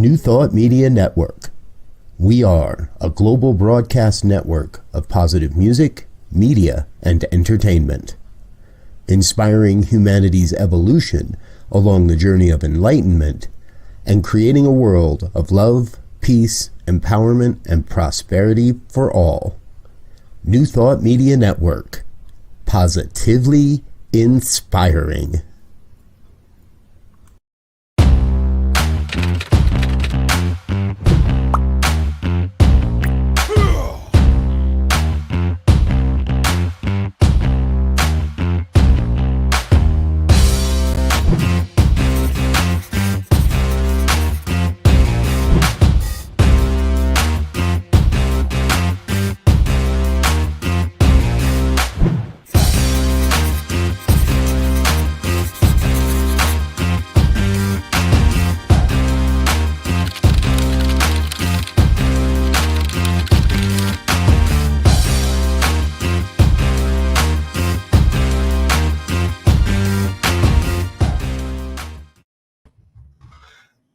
New Thought Media Network. We are a global broadcast network of positive music, media, and entertainment, inspiring humanity's evolution along the journey of enlightenment and creating a world of love, peace, empowerment, and prosperity for all. New Thought Media Network. Positively inspiring.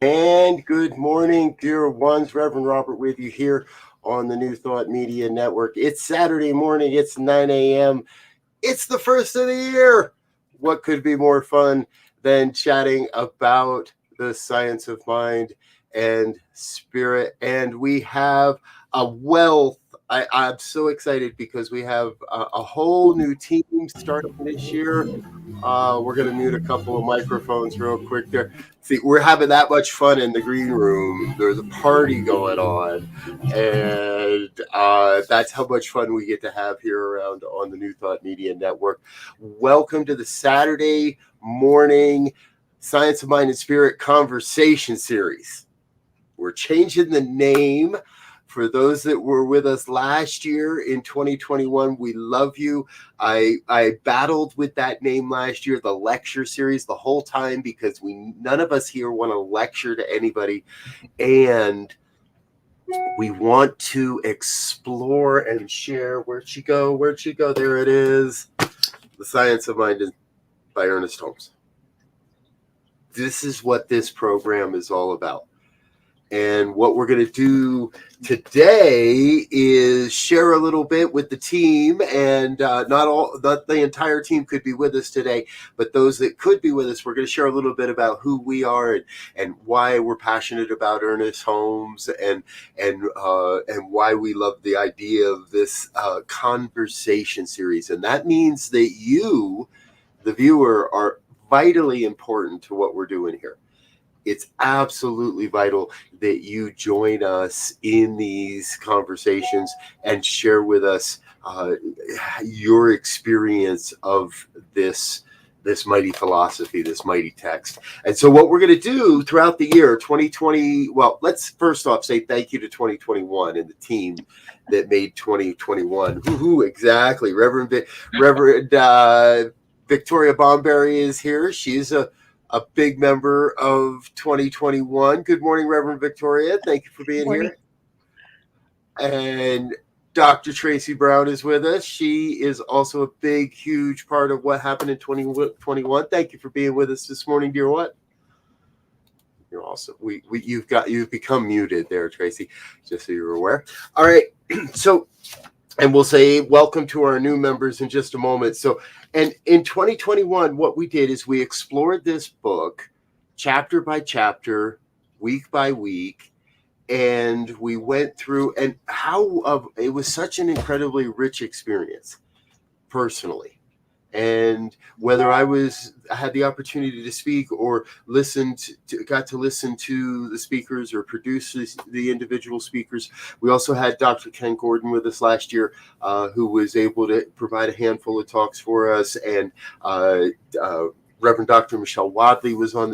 And good morning, dear ones. Reverend Robert with you here on the New Thought Media Network. It's Saturday morning. It's 9 a.m. It's the first of the year. What could be more fun than chatting about the science of mind and spirit? And we have a wealth. I'm so excited because we have a whole new team starting this year. We're going to mute a couple of microphones real quick there. See, we're having that much fun in the green room. There's a party going on, and that's how much fun we get to have here around on the New Thought Media Network. Welcome to the Saturday morning Science of Mind and Spirit Conversation Series. We're changing the name. For those that were with us last year in 2021, we love you. I battled with that name last year, the lecture series, the whole time, because none of us here want to lecture to anybody. And we want to explore and share. Where'd she go? There it is. The Science of Mind by Ernest Holmes. This is what this program is all about. And what we're going to do today is share a little bit with the team, and not the entire team could be with us today, but those that could be with us, we're going to share a little bit about who we are and why we're passionate about Ernest Holmes and why we love the idea of this conversation series. And that means that you, the viewer, are vitally important to what we're doing here. It's absolutely vital that you join us in these conversations and share with us your experience of this mighty philosophy, this mighty text. And so what we're going to do throughout the year 2020, well, let's first off say thank you to 2021 and the team that made 2021. Woohoo, exactly. Reverend Victoria Bomberry is here. She's a big member of 2021. Good morning, Reverend Victoria. Thank you for being here. And Dr. Tracy Brown is with us. She is also a big, huge part of what happened in 2021. Thank you for being with us this morning, dear what? You're awesome. You've become muted there, Tracy, just so you're aware. All right. And we'll say welcome to our new members in just a moment. And in 2021, what we did is we explored this book chapter by chapter, week by week, and we went through it was such an incredibly rich experience personally. And whether I had the opportunity to speak or got to listen to the speakers or produce the individual speakers, we also had Dr. Ken Gordon with us last year, who was able to provide a handful of talks for us, and Reverend Dr. Michelle Wadley is on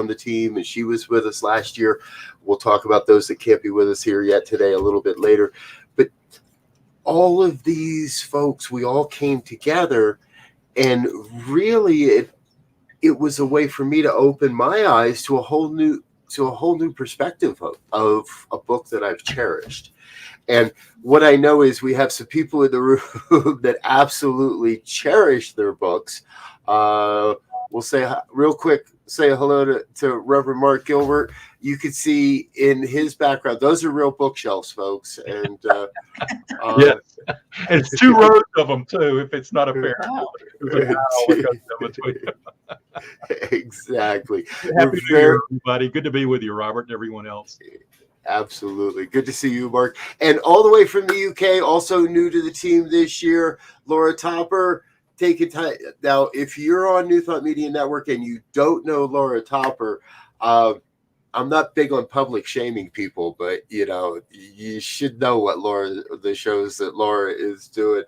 the team, and she was with us last year. We'll talk about those that can't be with us here yet today a little bit later. But all of these folks, we all came together. And really, it was a way for me to open my eyes to a whole new perspective of a book that I've cherished. And what I know is we have some people in the room that absolutely cherish their books. we'll say real quick, say hello to Reverend Mark Gilbert. You can see in his background, those are real bookshelves, folks. And yes, and it's 2 rows of them too. If it's not apparent, exactly. Happy New Year, everybody. Good to be with you, Robert, and everyone else. Absolutely. Good to see you, Mark. And all the way from the UK, also new to the team this year, Laura Topper. Take it time. Now, if you're on New Thought Media Network and you don't know Laura Topper, I'm not big on public shaming people, but you should know what the shows that Laura is doing.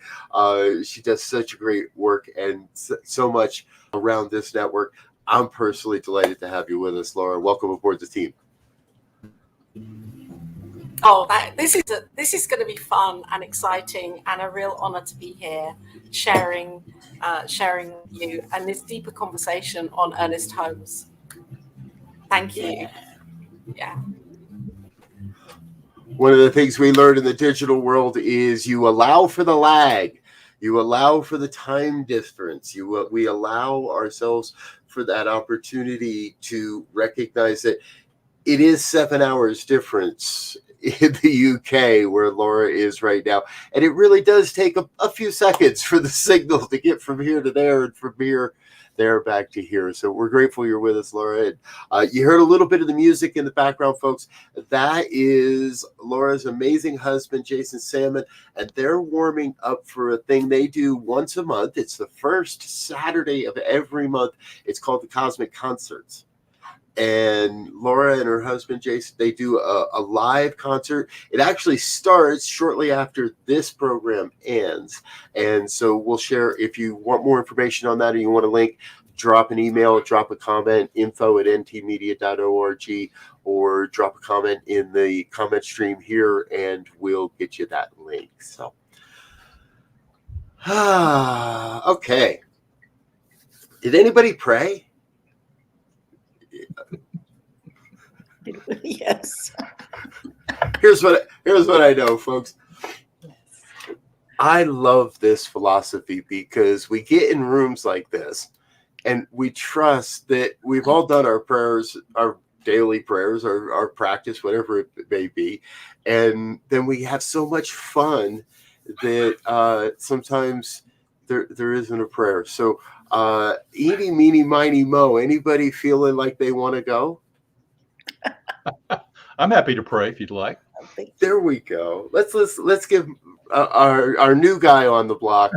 She does such great work and so much around this network. I'm personally delighted to have you with us, Laura. Welcome aboard the team. Oh, this is going to be fun and exciting, and a real honor to be here, sharing with you and this deeper conversation on Ernest Holmes. Thank you. Yeah. One of the things we learned in the digital world is you allow for the lag, you allow for the time difference, we allow ourselves for that opportunity to recognize that it is 7 hours difference in the UK where Laura is right now. And it really does take a few seconds for the signal to get from here to there and from here there back to here. So we're grateful you're with us, Laura. And, you heard a little bit of the music in the background, folks. That is Laura's amazing husband, Jason Salmon, and they're warming up for a thing they do once a month. It's the first Saturday of every month. It's called the Cosmic Concerts. And Laura and her husband, Jason, they do a live concert. It actually starts shortly after this program ends. And so we'll share, if you want more information on that or you want a link, drop an email, drop a comment, info@ntmedia.org, or drop a comment in the comment stream here, and we'll get you that link. So, okay. Did anybody pray? Yes. Here's what I know, folks. I love this philosophy because we get in rooms like this and we trust that we've all done our prayers, our daily prayers, or our practice, whatever it may be. And then we have so much fun that sometimes there isn't a prayer. So eeny, meeny, miny, mo, anybody feeling like they want to go? I'm happy to pray if you'd like. There we go. Let's give our new guy on the block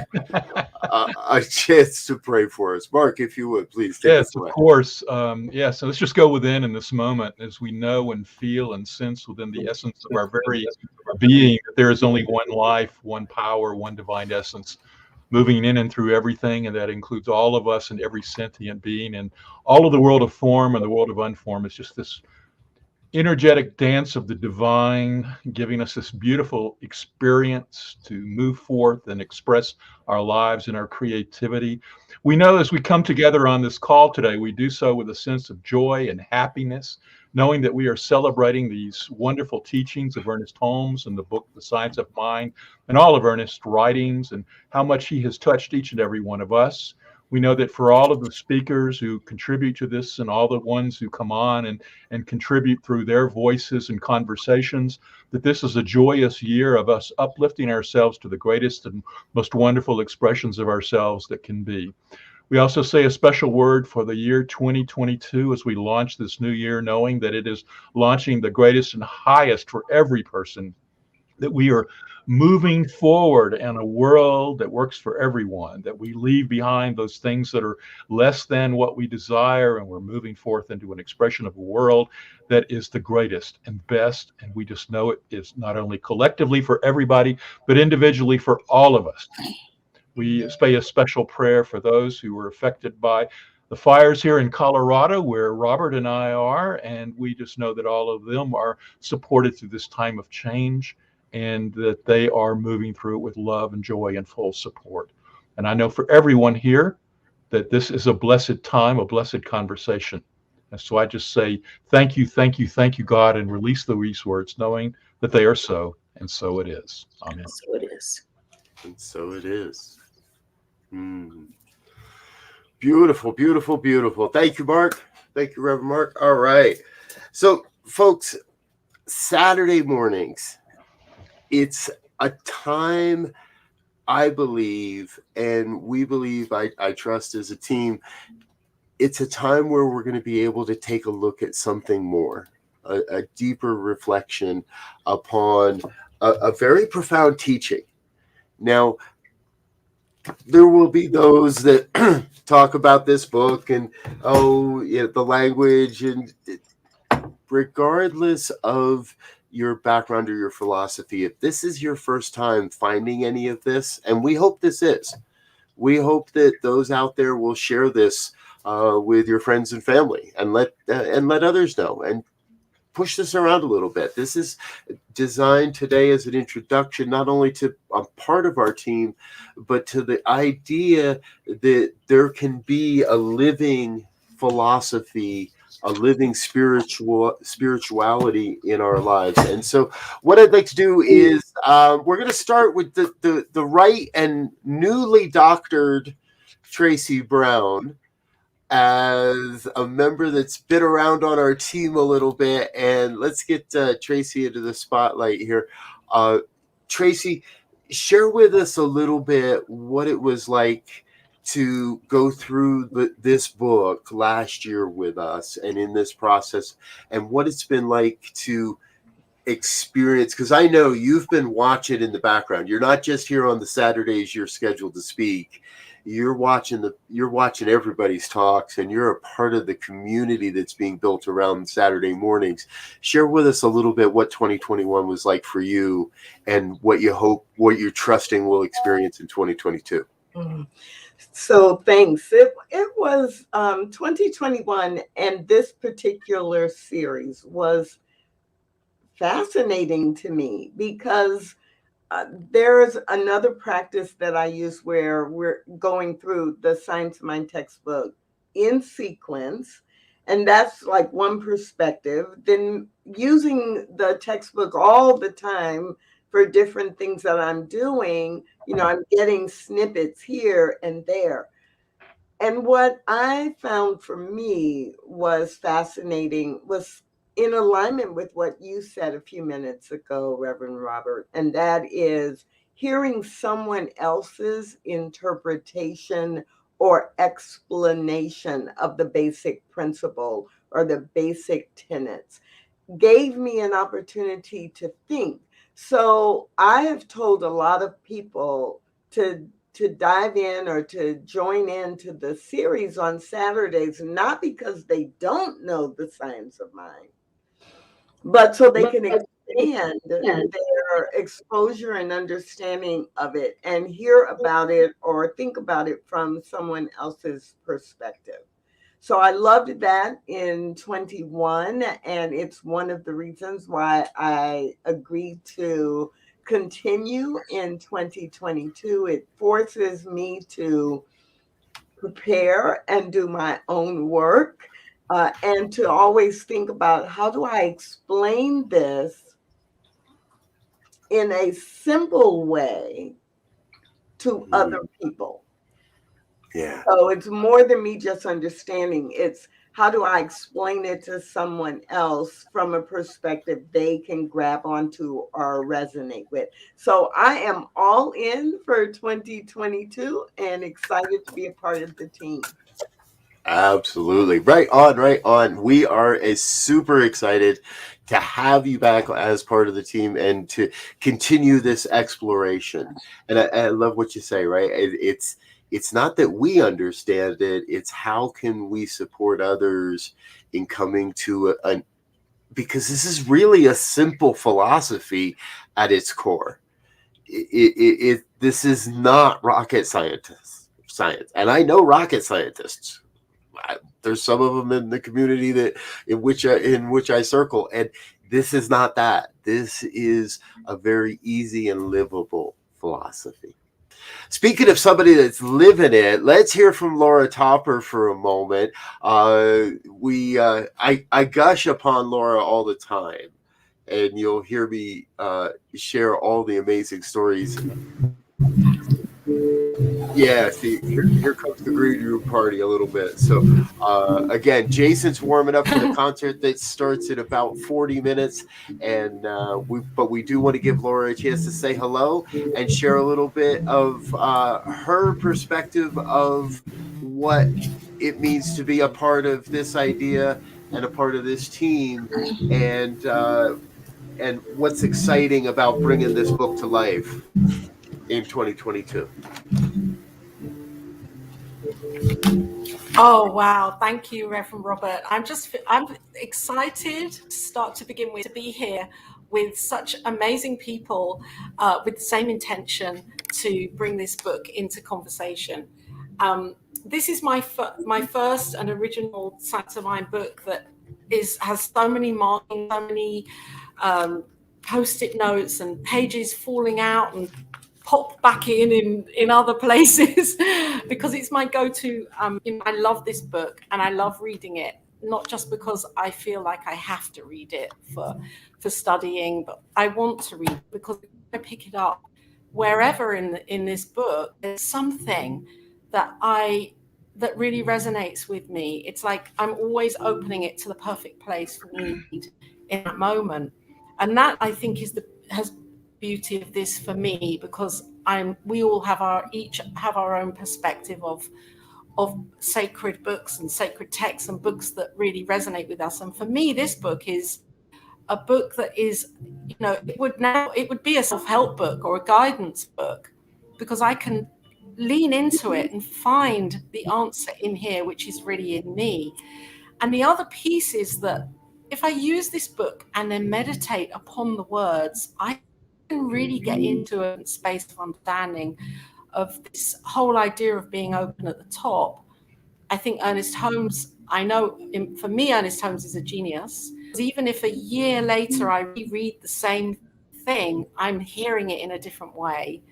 a chance to pray for us. Mark, if you would, please. Yes, of course. So let's just go within in this moment as we know and feel and sense within the essence of our very being that there is only one life, one power, one divine essence moving in and through everything, and that includes all of us and every sentient being, and all of the world of form and the world of unform. It's just this energetic dance of the divine, giving us this beautiful experience to move forth and express our lives and our creativity. We know as we come together on this call today, we do so with a sense of joy and happiness, knowing that we are celebrating these wonderful teachings of Ernest Holmes and the book, The Science of Mind, and all of Ernest's writings, and how much he has touched each and every one of us. We know that for all of the speakers who contribute to this and all the ones who come on and contribute through their voices and conversations, that this is a joyous year of us uplifting ourselves to the greatest and most wonderful expressions of ourselves that can be. We also say a special word for the year 2022 as we launch this new year, knowing that it is launching the greatest and highest for every person, that we are moving forward in a world that works for everyone, that we leave behind those things that are less than what we desire, and we're moving forth into an expression of a world that is the greatest and best. And we just know it is not only collectively for everybody, but individually for all of us. We say a special prayer for those who were affected by the fires here in Colorado, where Robert and I are, and we just know that all of them are supported through this time of change, and that they are moving through it with love and joy and full support. And I know for everyone here that this is a blessed time, a blessed conversation. And so I just say, thank you, God, and release these words, knowing that they are so, and so it is. Amen. So it is. And so it is. Beautiful, beautiful, beautiful. Thank you, Mark. Thank you, Reverend Mark. All right. So, folks, Saturday mornings, it's a time I believe, and we believe, I trust as a team, it's a time where we're going to be able to take a look at something more, a deeper reflection upon a very profound teaching. Now, there will be those that talk about this book and, the language, and regardless of your background or your philosophy, if this is your first time finding any of this, and we hope this is, we hope that those out there will share this with your friends and family, and let others know, and push this around a little bit. This is designed today as an introduction, not only to a part of our team, but to the idea that there can be a living philosophy, a living spirituality in our lives. And so what I'd like to do is we're going to start with the right and newly doctored Tracy Brown, as a member that's been around on our team a little bit. And let's get Tracy into the spotlight here. Tracy, share with us a little bit what it was like to go through this book last year with us, and in this process, and what it's been like to experience, because I know you've been watching in the background. You're not just here on the Saturdays you're scheduled to speak. You're watching everybody's talks, and you're a part of the community that's being built around Saturday mornings. Share with us a little bit what 2021 was like for you, and what you're trusting we'll experience in 2022. So thanks. It was 2021, and this particular series was fascinating to me because there's another practice that I use where we're going through the Science of Mind textbook in sequence, and that's like one perspective. Then using the textbook all the time for different things that I'm doing, I'm getting snippets here and there. And what I found for me was fascinating was in alignment with what you said a few minutes ago, Reverend Robert, and that is hearing someone else's interpretation or explanation of the basic principle or the basic tenets gave me an opportunity to think. So I have told a lot of people to dive in or to join into the series on Saturdays, not because they don't know the science of mind, but so they can expand their exposure and understanding of it and hear about it or think about it from someone else's perspective. So I loved that in 21, and it's one of the reasons why I agreed to continue in 2022. It forces me to prepare and do my own work. And to always think about how do I explain this in a simple way to other people. Yeah. So it's more than me just understanding. It's how do I explain it to someone else from a perspective they can grab onto or resonate with. So I am all in for 2022 and excited to be a part of the team. Absolutely. Right on, right on. We are super excited to have you back as part of the team and to continue this exploration. And I love what you say, right? It's not that we understand it, it's how can we support others in coming to because this is really a simple philosophy at its core. This is not rocket science. And I know rocket scientists. There's some of them in the community in which I circle, and this is not that. This is a very easy and livable philosophy. Speaking of somebody that's living it, let's hear from Laura Topper for a moment. I gush upon Laura all the time, and you'll hear me share all the amazing stories. Yeah, see, here comes the greedy room party a little bit. So, again, Jason's warming up for the concert that starts in about 40 minutes, and we do want to give Laura a chance to say hello and share a little bit of her perspective of what it means to be a part of this idea and a part of this team, and what's exciting about bringing this book to life in 2022. Oh, wow. Thank you, Reverend Robert. I'm excited to begin with, to be here with such amazing people with the same intention to bring this book into conversation. This is my first and original Science of Mind book that has so many markings, so many post-it notes and pages falling out and pop back in other places because it's my go-to. I love this book and I love reading it, not just because I feel like I have to read it for studying, but I want to read it because I pick it up wherever in this book. There's something that really resonates with me. It's like I'm always opening it to the perfect place for me in that moment, and that I think has beauty of this for me, because we all each have our own perspective of sacred books and sacred texts and books that really resonate with us. And for me, this book is a book that is, it would be a self-help book or a guidance book, because I can lean into it and find the answer in here, which is really in me. And the other piece is that if I use this book and then meditate upon the words, I can really get into a space of understanding of this whole idea of being open at the top. I think Ernest Holmes, for me, Ernest Holmes is a genius. Even if a year later I reread the same thing, I'm hearing it in a different way.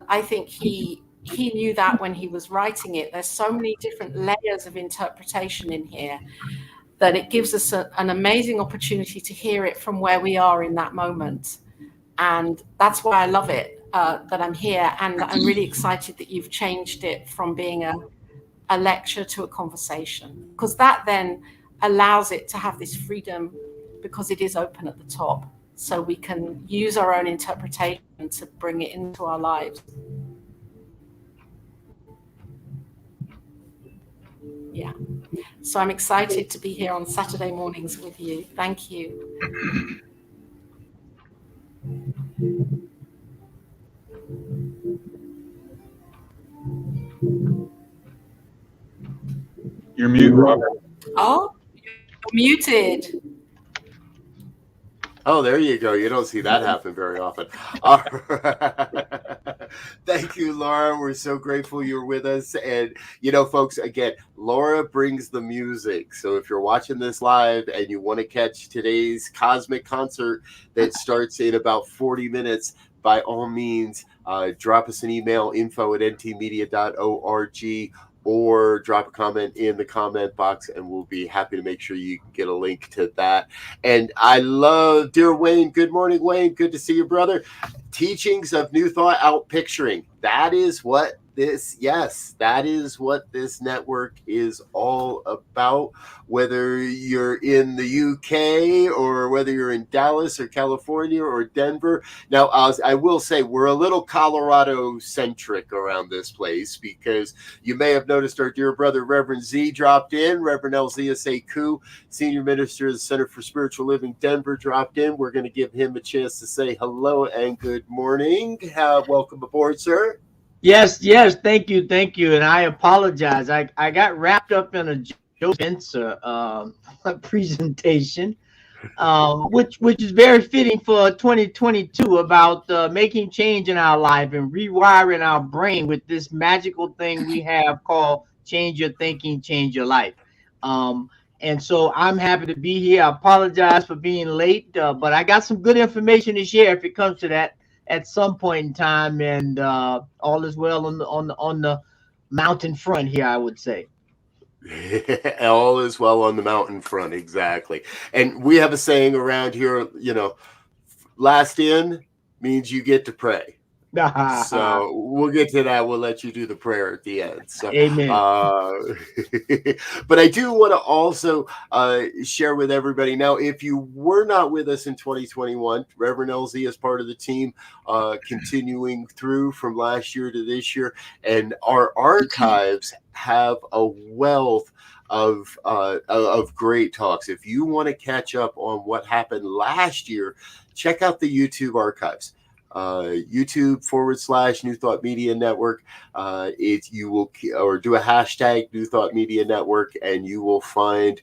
I think he knew that when he was writing it. There's so many different layers of interpretation in here that it gives us an amazing opportunity to hear it from where we are in that moment. And that's why I love it, that I'm here. And I'm really excited that you've changed it from being a lecture to a conversation, because that then allows it to have this freedom, because it is open at the top. So we can use our own interpretation to bring it into our lives. Yeah. So I'm excited to be here on Saturday mornings with you. Thank you. You're mute, Robert. Oh, you're muted. Oh, there you go. You don't see that happen very often. Thank you, Laura. We're so grateful you're with us. And, folks, again, Laura brings the music. So if you're watching this live and you want to catch today's cosmic concert that starts in about 40 minutes, by all means, drop us an email, info@ntmedia.org, or drop a comment in the comment box, and we'll be happy to make sure you can get a link to that. And I love, dear Wayne, good morning, Wayne. Good to see you, brother. Teachings of New Thought Out Picturing. That is what this network is all about, whether you're in the UK or whether you're in Dallas or California or Denver. Now, I will say we're a little Colorado centric around this place, because you may have noticed our dear brother Reverend Z dropped in. Reverend Elzias Aku, Senior Minister of the Center for Spiritual Living Denver, dropped in. We're going to give him a chance to say hello and good morning. Welcome aboard, sir. Yes, thank you. And I apologize. I got wrapped up in a Joe Spencer presentation, which is very fitting for 2022, about making change in our life and rewiring our brain with this magical thing we have called Change Your Thinking, Change Your Life. And so I'm happy to be here. I apologize for being late, but I got some good information to share if it comes to that at some point in time, and all is well on the mountain front here, I would say. All is well on the mountain front, exactly. And we have a saying around here, last in means you get to pray. So we'll get to that. We'll let you do the prayer at the end. So, Amen. But I do want to also share with everybody now, if you were not with us in 2021, Reverend LZ is part of the team, continuing through from last year to this year. And our archives have a wealth of great talks. If you want to catch up on what happened last year, check out the YouTube archives. YouTube.com/New Thought Media Network. If you will, or do a hashtag New Thought Media Network, and you will find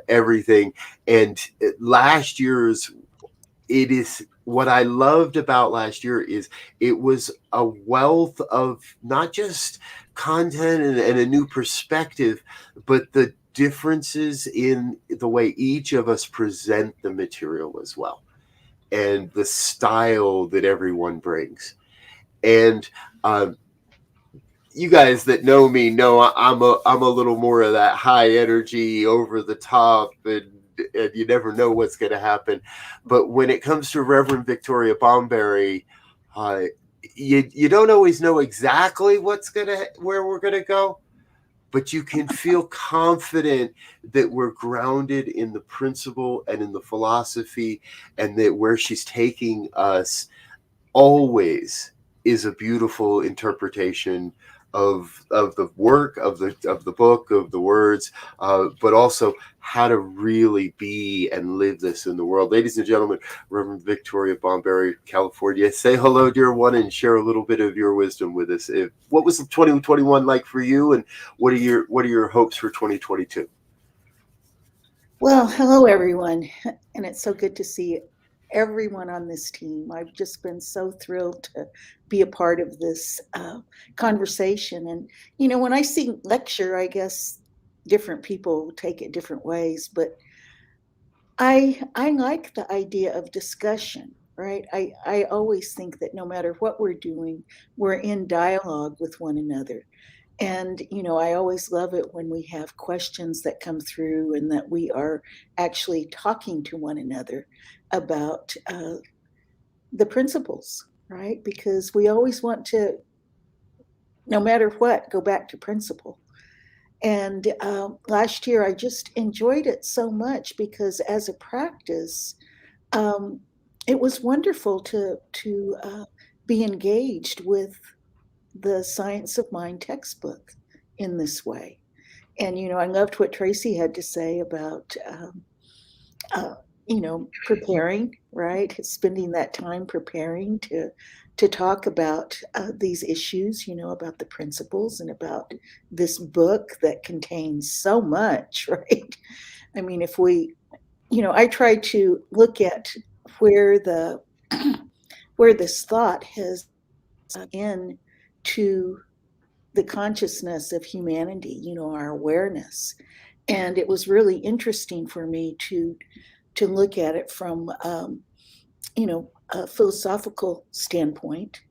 everything. And last year's, it is what I loved about last year is it was a wealth of not just content and a new perspective, but the differences in the way each of us present the material as well, and the style that everyone brings. And you guys that know me know I'm a little more of that high energy, over the top, and you never know what's going to happen. But when it comes to Reverend Victoria Bomberry, you don't always know exactly where we're gonna go, but you can feel confident that we're grounded in the principle and in the philosophy, and that where she's taking us always is a beautiful interpretation of the work, of the book, of the words, but also how to really be and live this in the world. Ladies and gentlemen, Reverend Victoria Bomberry, California. Say hello, dear one, and share a little bit of your wisdom with us. What was 2021 like for you, and what are your hopes for 2022? Well, hello everyone, and it's so good to see everyone on this team. I've just been so thrilled to be a part of this conversation. And when I see lecture, I guess different people take it different ways, but I like the idea of discussion, right? I always think that no matter what we're doing, we're in dialogue with one another. And, I always love it when we have questions that come through and that we are actually talking to one another about the principles, right? Because we always want to, no matter what, go back to principle. And last year, I just enjoyed it so much because as a practice, it was wonderful to be engaged with the Science of Mind textbook in this way. And, I loved what Tracy had to say about, preparing, right? Spending that time preparing to talk about these issues, about the principles and about this book that contains so much, right? I mean, if we, I try to look at where where this thought has into the consciousness of humanity, our awareness. And it was really interesting for me to look at it from, a philosophical standpoint,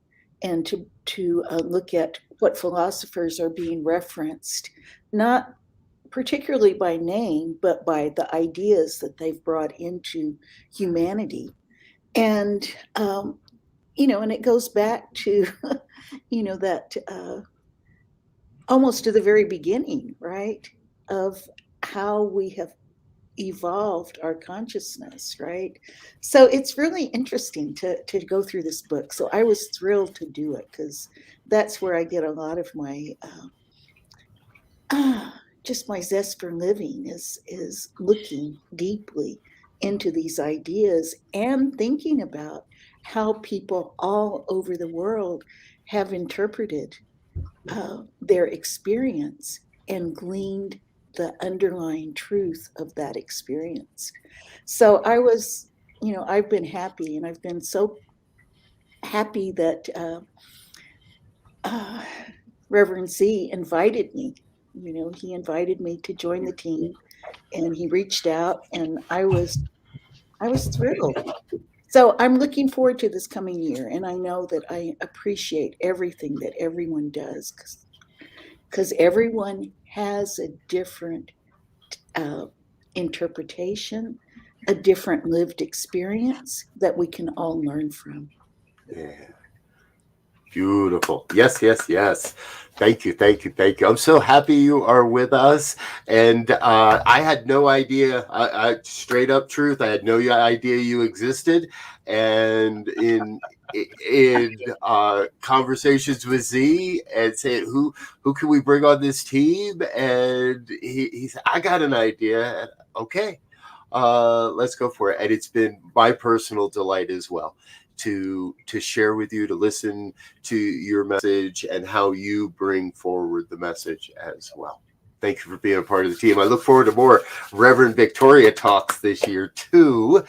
and to look at what philosophers are being referenced, not particularly by name, but by the ideas that they've brought into humanity. And, and it goes back to, that almost to the very beginning, right, of how we have evolved our consciousness, right? So it's really interesting to go through this book. So I was thrilled to do it because that's where I get a lot of my just my zest for living is looking deeply into these ideas and thinking about how people all over the world have interpreted their experience and gleaned the underlying truth of that experience. So I was, I've been happy, and I've been so happy that Reverend C invited me. He invited me to join the team, and he reached out, and I was thrilled. So I'm looking forward to this coming year, and I know that I appreciate everything that everyone does because everyone has a different interpretation, a different lived experience that we can all learn from. Yeah. Beautiful. Yes, yes, yes. Thank you, thank you, thank you. I'm so happy you are with us. And I had no idea, straight up truth, I had no idea you existed. And in conversations with Z and saying, who can we bring on this team? And he said, I got an idea. Okay, let's go for it. And it's been my personal delight as well to share with you, to listen to your message and how you bring forward the message as well. Thank you for being a part of the team. I look forward to more Reverend Victoria talks this year too.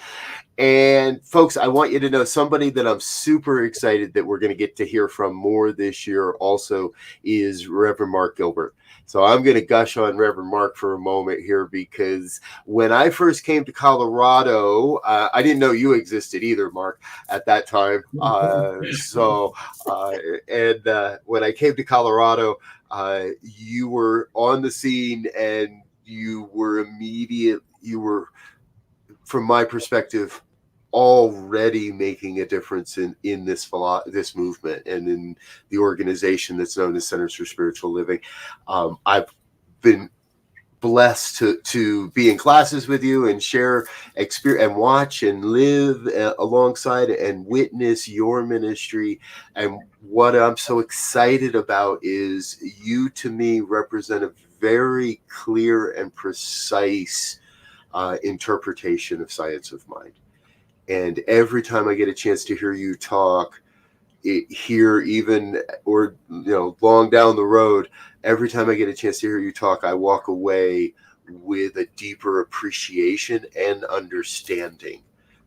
And folks, I want you to know somebody that I'm super excited that we're going to get to hear from more this year also is Reverend Mark Gilbert. So I'm going to gush on Reverend Mark for a moment here, because when I first came to Colorado, I didn't know you existed either, Mark, at that time. When I came to Colorado, you were on the scene, and you were from my perspective, already making a difference in this movement and in the organization that's known as Centers for Spiritual Living. I've been blessed to be in classes with you and share experience and watch and live alongside and witness your ministry. And what I'm so excited about is you, to me, represent a very clear and precise interpretation of science of mind. And every time I get a chance to hear you talk, long down the road, every time I get a chance to hear you talk, I walk away with a deeper appreciation and understanding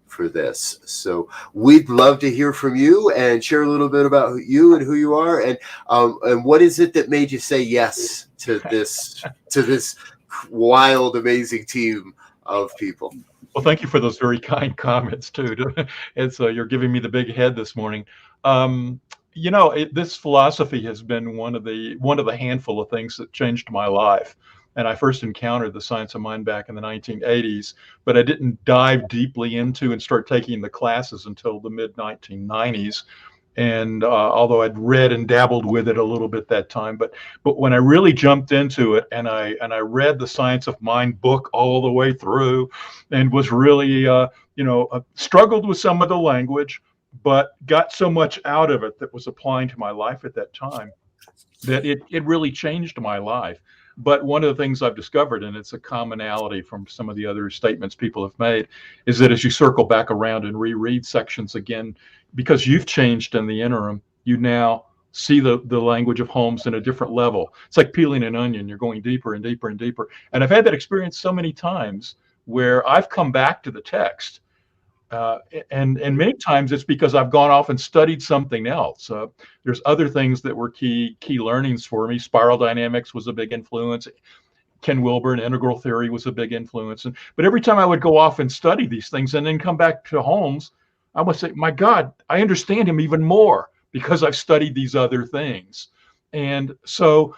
for this. So we'd love to hear from you and share a little bit about you and who you are, and what is it that made you say yes to this wild, amazing team of people. Well, thank you for those very kind comments too. And so you're giving me the big head this morning. This philosophy has been one of the handful of things that changed my life. And I first encountered the science of mind back in the 1980s, but I didn't dive deeply into and start taking the classes until the mid 1990s. And although I'd read and dabbled with it a little bit that time, but when I really jumped into it and I read the Science of Mind book all the way through, and was really struggled with some of the language, but got so much out of it that was applying to my life at that time that it really changed my life. But one of the things I've discovered, and it's a commonality from some of the other statements people have made, is that as you circle back around and reread sections again, because you've changed in the interim, you now see the language of Holmes in a different level. It's like peeling an onion. You're going deeper and deeper and deeper. And I've had that experience so many times where I've come back to the text. And many times it's because I've gone off and studied something else. There's other things that were key learnings for me. Spiral dynamics was a big influence. Ken Wilber and integral theory was a big influence. But every time I would go off and study these things and then come back to Holmes, I would say, my God, I understand him even more because I've studied these other things. And so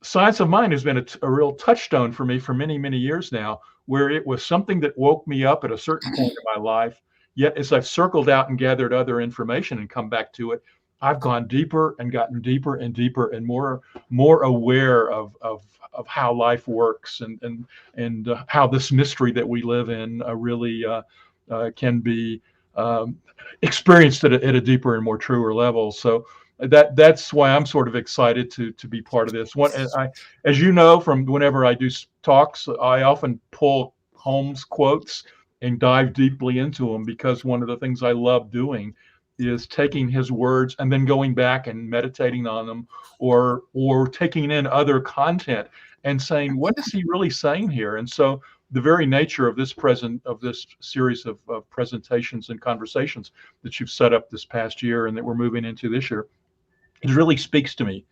Science of Mind has been a real touchstone for me for many, many years now, where it was something that woke me up at a certain point in my life. Yet as I've circled out and gathered other information and come back to it, I've gone deeper and gotten deeper and deeper and more aware of how life works and how this mystery that we live in really can be experienced at a deeper and more truer level. So that's why I'm sort of excited to be part of this. As you know, from whenever I do talks, I often pull Holmes quotes and dive deeply into them, because one of the things I love doing is taking his words and then going back and meditating on them, or taking in other content and saying, what is he really saying here? And so the very nature of this series of presentations and conversations that you've set up this past year and that we're moving into this year, it really speaks to me.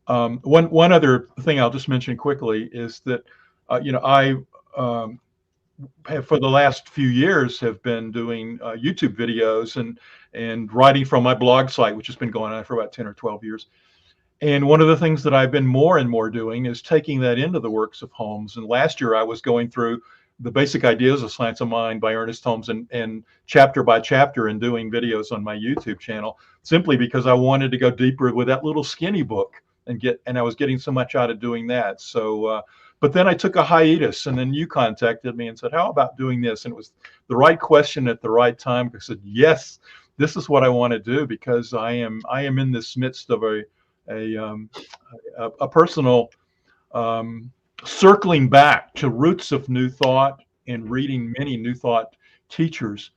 One other thing I'll just mention quickly is that I have, for the last few years, have been doing YouTube videos and writing from my blog site, which has been going on for about 10 or 12 years. And one of the things that I've been more and more doing is taking that into the works of Holmes. And last year I was going through the basic ideas of Science of Mind by Ernest Holmes and chapter by chapter and doing videos on my YouTube channel, simply because I wanted to go deeper with that little skinny book and I was getting so much out of doing that. So, but then I took a hiatus, and then you contacted me and said, how about doing this? And it was the right question at the right time. I said, yes, this is what I want to do, because I am in this midst of a personal circling back to roots of New Thought and reading many New Thought teachers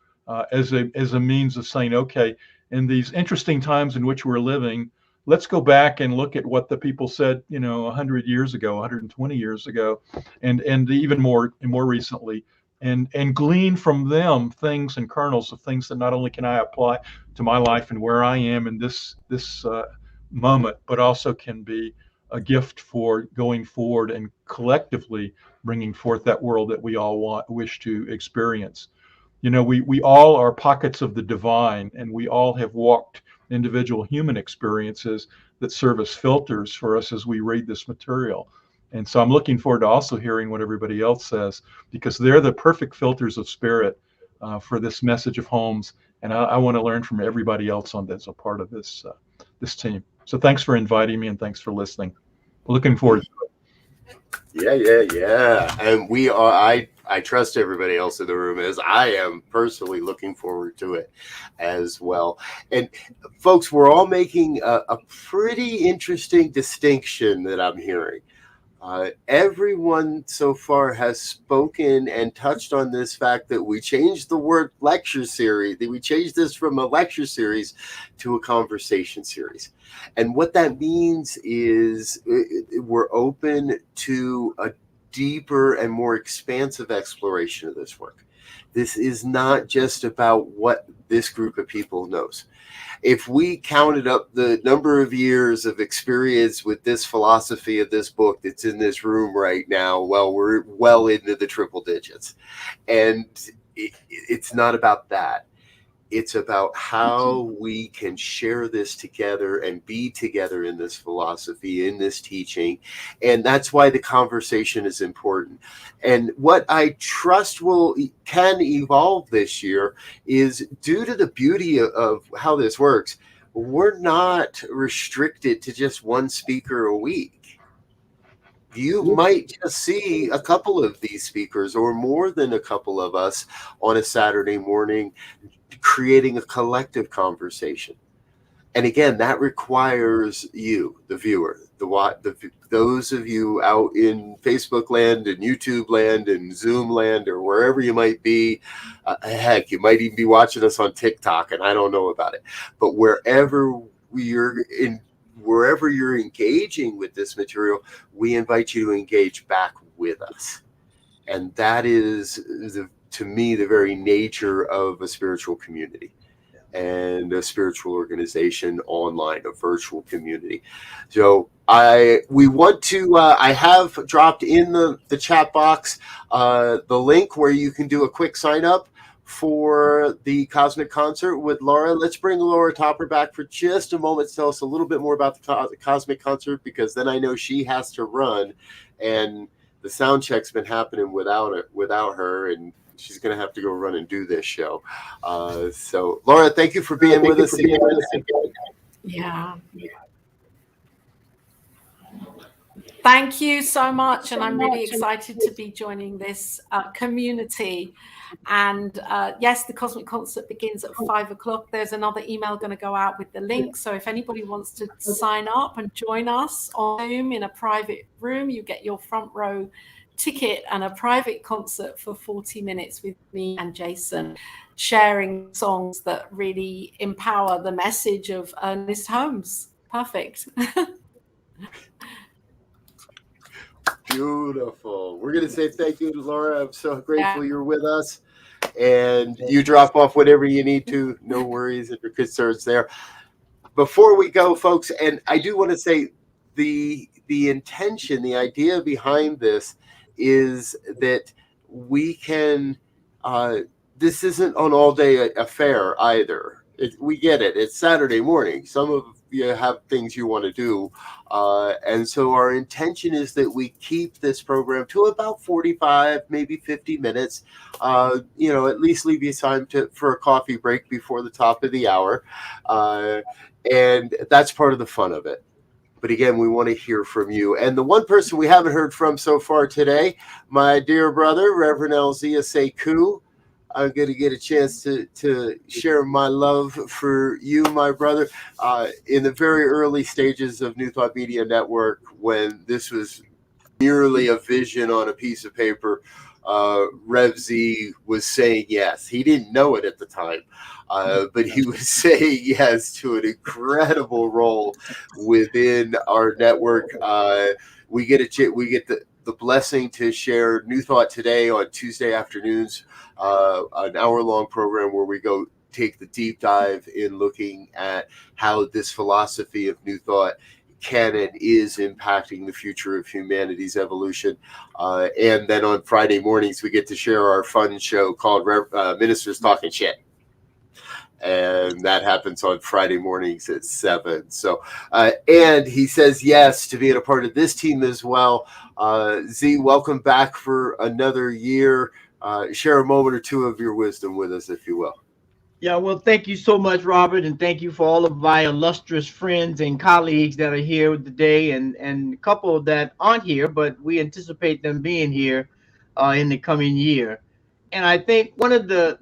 as a means of saying, okay, in these interesting times in which we're living, let's go back and look at what the people said, 100 years ago, 120 years ago, and even more recently, and glean from them things and kernels of things that not only can I apply to my life and where I am in this moment, but also can be a gift for going forward and collectively bringing forth that world that we all wish to experience. We all are pockets of the divine, and we all have walked individual human experiences that serve as filters for us as we read this material. And so I'm looking forward to also hearing what everybody else says, because they're the perfect filters of spirit for this message of Holmes. And I want to learn from everybody else on that's a part of this team. So thanks for inviting me, and thanks for listening. Looking forward to it. Yeah. And we are, I trust everybody else in the room as I am personally looking forward to it as well. And folks, we're all making a pretty interesting distinction that I'm hearing. Everyone so far has spoken and touched on this fact that we changed the word lecture series, that we changed this from a lecture series to a conversation series. And what that means is we're open to a deeper and more expansive exploration of this work. This is not just about what this group of people knows. If we counted up the number of years of experience with this philosophy of this book that's in this room right now, well, we're well into the triple digits. And it's not about that. It's about how we can share this together and be together in this philosophy, in this teaching. And that's why the conversation is important. And what I trust can evolve this year is, due to the beauty of how this works, we're not restricted to just one speaker a week. You might just see a couple of these speakers, or more than a couple of us, on a Saturday morning, creating a collective conversation. And again, that requires you, the viewer, those of you out in Facebook land and YouTube land and Zoom land, or wherever you might be. Heck, you might even be watching us on TikTok, and I don't know about it. But wherever you're engaging with this material, we invite you to engage back with us. And that is, to me, the very nature of a spiritual community and a spiritual organization online, a virtual community. So I have dropped in the chat box the link where you can do a quick sign up for the Cosmic Concert with Laura. Let's bring Laura Topper back for just a moment to tell us a little bit more about the Cosmic Concert, because then I know she has to run, and the sound check's been happening without her, and she's going to have to go run and do this show. So, Laura, thank you for being with us again. Yeah. Thank you so much. And I'm really excited to be joining this community. And yes, the Cosmic Concert begins at 5 o'clock. There's another email going to go out with the link. So if anybody wants to sign up and join us on Zoom in a private room, you get your front row ticket and a private concert for 40 minutes with me and Jason, sharing songs that really empower the message of Ernest Holmes. Perfect. Beautiful. We're going to say thank you to Laura. I'm so grateful you're with us. And you drop off whatever you need to. No worries if your concerns there. Before we go, folks, and I do want to say the intention, the idea behind this is that we can, this isn't an all-day affair either. We get it. It's Saturday morning. Some of you have things you want to do. And so our intention is that we keep this program to about 45, maybe 50 minutes. At least leave you time for a coffee break before the top of the hour. And that's part of the fun of it. But again, we want to hear from you. And the one person we haven't heard from so far today, my dear brother, Reverend Elzia Sekou. I'm going to get a chance to share my love for you, my brother. In the very early stages of New Thought Media Network, when this was merely a vision on a piece of paper, Rev Z was saying yes. He didn't know it at the time, but he was saying yes to an incredible role within our network. We get the blessing to share New Thought Today on Tuesday afternoons, an hour-long program where we go take the deep dive in looking at how this philosophy of New Thought can and is impacting the future of humanity's evolution. And then on Friday mornings, we get to share our fun show called Ministers Talking Shit. And that happens on Friday mornings at 7. So, and he says yes to being a part of this team as well. Z, welcome back for another year. Share a moment or two of your wisdom with us, if you will. Yeah, well, thank you so much, Robert, and thank you for all of my illustrious friends and colleagues that are here today, and a couple that aren't here, but we anticipate them being here in the coming year. And I think one of the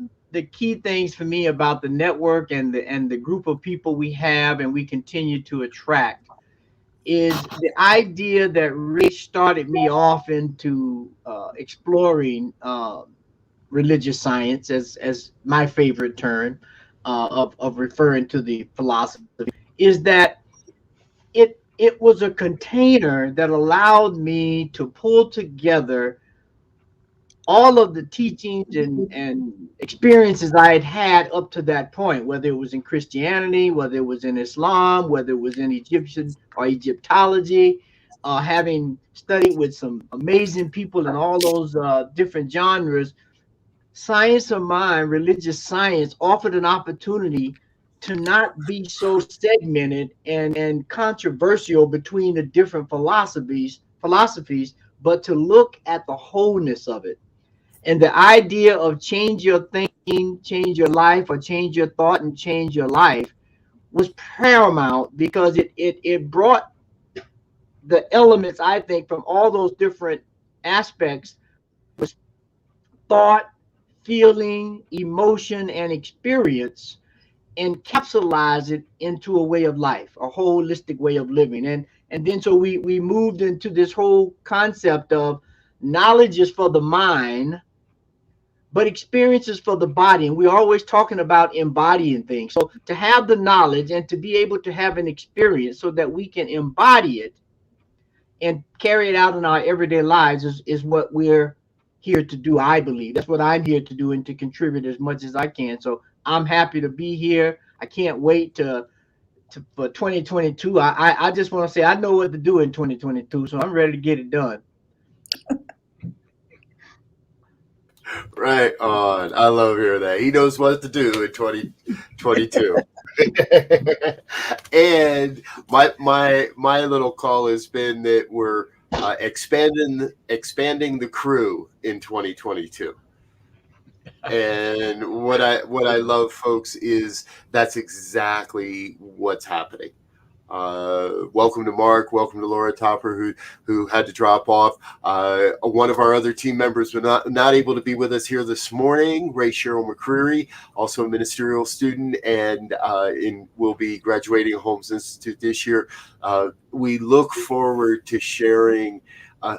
key things for me about the network and the group of people we have and we continue to attract is the idea that really started me off into exploring religious science as my favorite term of referring to the philosophy, is that it was a container that allowed me to pull together all of the teachings and experiences I had up to that point, whether it was in Christianity, whether it was in Islam, whether it was in Egyptian or Egyptology, having studied with some amazing people in all those different genres. Science of mind, religious science, offered an opportunity to not be so segmented and controversial between the different philosophies, but to look at the wholeness of it. And the idea of change your thinking, change your life, or change your thought and change your life was paramount, because it brought the elements, I think, from all those different aspects, was thought, feeling, emotion, and experience, and capsulize it into a way of life, a holistic way of living. And then so we moved into this whole concept of knowledge is for the mind, but experiences for the body. And we're always talking about embodying things. So to have the knowledge and to be able to have an experience so that we can embody it and carry it out in our everyday lives is what we're here to do. I believe that's what I'm here to do, and to contribute as much as I can. So I'm happy to be here. I can't wait for 2022. I just want to say I know what to do in 2022, so I'm ready to get it done. Right on. I love hearing that. He knows what to do in 2022. And my little call has been that we're expanding the crew in 2022. And what I love, folks, is that's exactly what's happening. Welcome to Mark. Welcome to Laura Topper, who had to drop off. One of our other team members was not able to be with us here this morning. Ray Cheryl McCreary, also a ministerial student, and will be graduating Holmes Institute this year. We look forward to sharing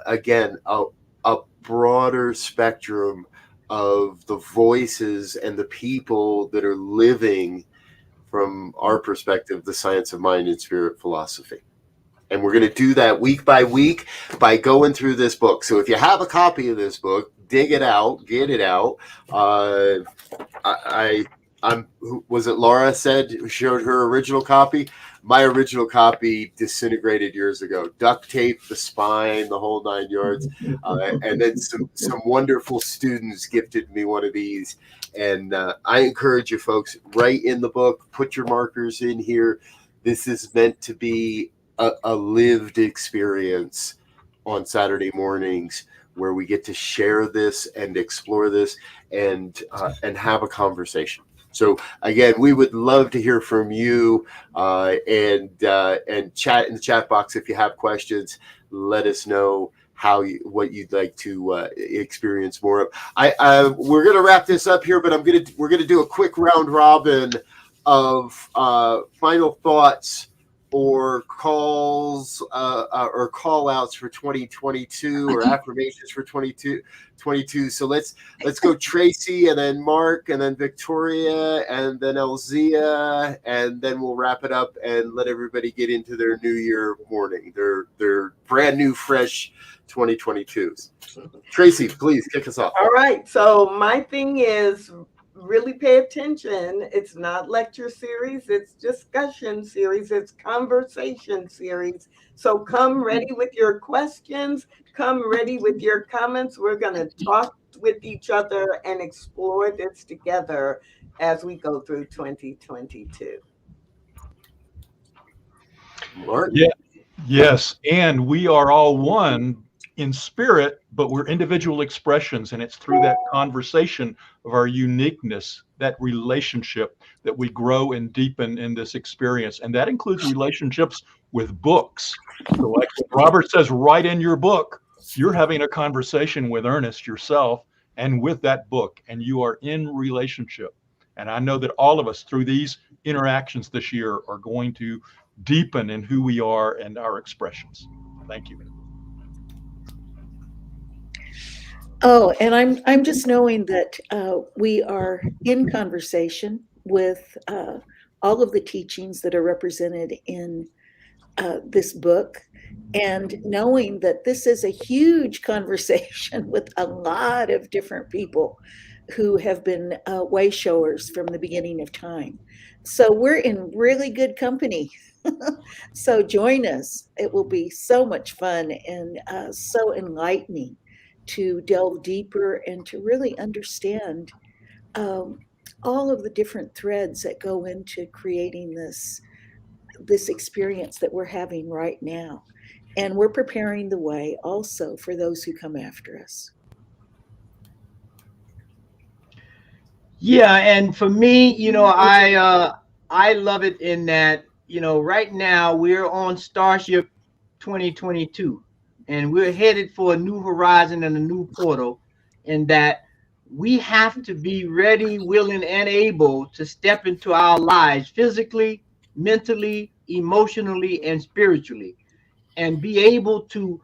again a broader spectrum of the voices and the people that are living, from our perspective, the science of mind and spirit philosophy. And we're going to do that week by week by going through this book. So if you have a copy of this book, dig it out, get it out. Was it Laura showed her original copy? My original copy disintegrated years ago. Duct tape, the spine, the whole 9 yards. And then some wonderful students gifted me one of these. And I encourage you folks, write in the book, put your markers in here. This is meant to be a lived experience on Saturday mornings, where we get to share this and explore this and have a conversation. So again, we would love to hear from you, and chat in the chat box if you have questions. Let us know what you'd like to experience more of. We're gonna wrap this up here, but we're gonna do a quick round robin of final thoughts or calls or call outs for 2022 or affirmations for 2022. So let's go Tracy, and then Mark, and then Victoria, and then Elzia, and then we'll wrap it up and let everybody get into their new year morning, their brand new fresh 2022s. Tracy, please kick us off. All right. So my thing is, really pay attention. It's not lecture series, it's discussion series, it's conversation series. So come ready with your questions, come ready with your comments. We're going to talk with each other and explore this together as we go through 2022. Mark? Yeah. Yes, and we are all one in spirit, but we're individual expressions, and it's through that conversation of our uniqueness, that relationship, that we grow and deepen in this experience. And that includes relationships with books. So like Robert says, write in your book, you're having a conversation with Ernest yourself and with that book, and you are in relationship. And I know that all of us through these interactions this year are going to deepen in who we are and our expressions. Thank you. Oh, and I'm just knowing that we are in conversation with all of the teachings that are represented in this book, and knowing that this is a huge conversation with a lot of different people who have been way showers from the beginning of time. So we're in really good company. So join us. It will be so much fun and so enlightening to delve deeper and to really understand all of the different threads that go into creating this experience that we're having right now. And we're preparing the way also for those who come after us. Yeah, and for me, I love it in that, right now we're on Starship 2022, and we're headed for a new horizon and a new portal, in that we have to be ready, willing, and able to step into our lives physically, mentally, emotionally, and spiritually, and be able to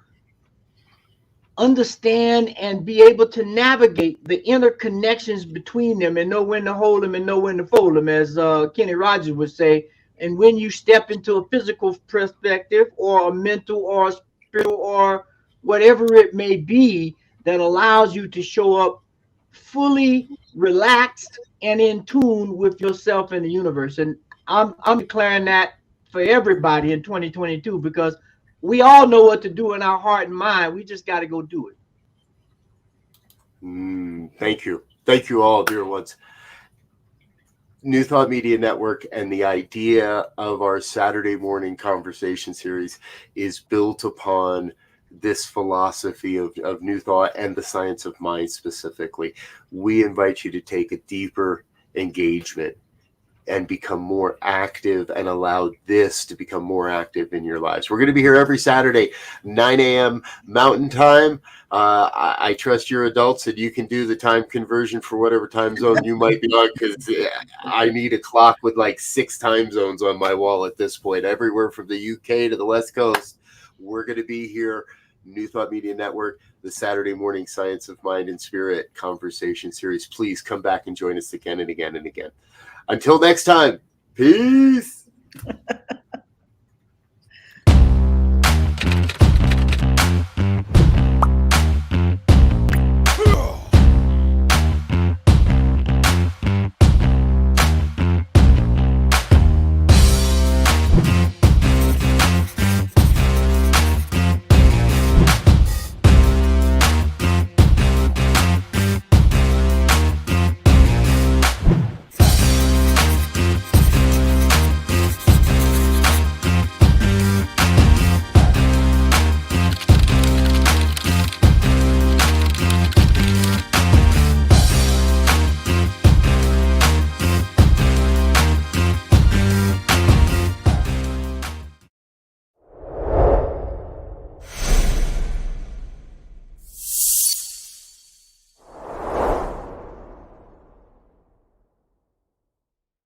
understand and be able to navigate the interconnections between them, and know when to hold them and know when to fold them, as Kenny Rogers would say. And when you step into a physical perspective or a mental or a spiritual or whatever it may be, that allows you to show up fully relaxed and in tune with yourself and the universe. And I'm declaring that for everybody in 2022, because we all know what to do in our heart and mind. We just got to go do it. Thank you. Thank you all, dear ones. New Thought Media Network and the idea of our Saturday morning conversation series is built upon this philosophy of New Thought and the science of mind specifically. We invite you to take a deeper engagement and become more active, and allow this to become more active in your lives. We're going to be here every Saturday, 9 a.m. Mountain Time. I trust you're adults and you can do the time conversion for whatever time zone you might be on, because I need a clock with like 6 time zones on my wall at this point, everywhere from the UK to the West Coast. We're going to be here, New Thought Media Network, the Saturday morning Science of Mind and Spirit conversation series. Please come back and join us again and again and again. Until next time, peace.